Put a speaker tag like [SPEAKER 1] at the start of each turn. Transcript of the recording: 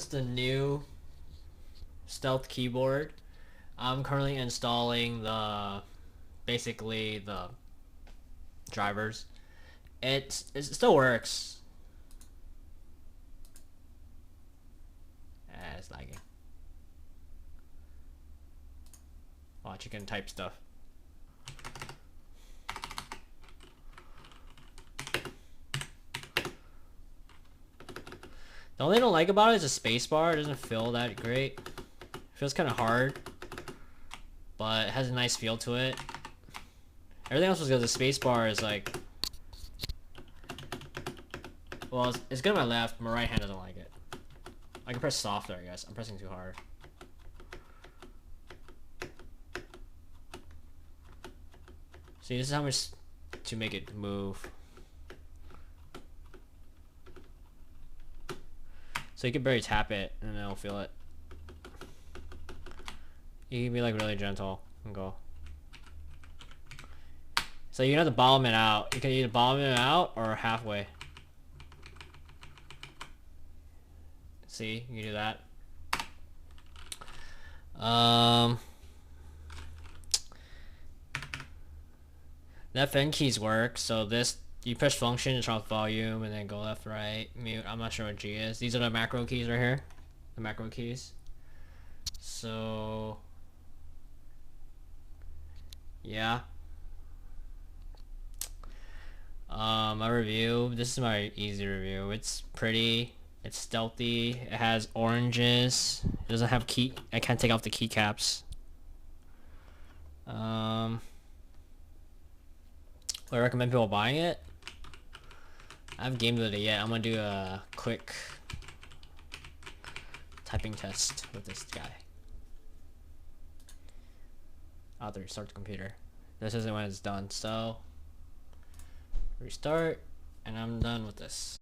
[SPEAKER 1] This is the new stealth keyboard. I'm currently installing basically the drivers. It still works. It's lagging. Watch, you can type stuff. The only thing I don't like about it is the spacebar. It doesn't feel that great. It feels kind of hard, but it has a nice feel to it. Everything else was good. The spacebar is like, well, it's good on my left. My right hand doesn't like it. I can press softer, I guess. I'm pressing too hard. See, this is how much to make it move. So you can barely tap it and it'll feel it. You can be like really gentle and go. So you don't have to bottom it out. You can either bottom it out or halfway. See, you can do that. The FN keys work. So this, you push function to turn off volume and then go left, right, mute. I'm not sure what G is. These are the macro keys right here. The macro keys. So yeah. My review. This is my easy review. It's pretty. It's stealthy. It has oranges. It doesn't have key. I can't take off the keycaps. Would I recommend people buying it? I haven't gamed with it yet. I'm gonna do a quick typing test with this guy. I'll have to restart the computer. This isn't when it's done, so restart, and I'm done with this.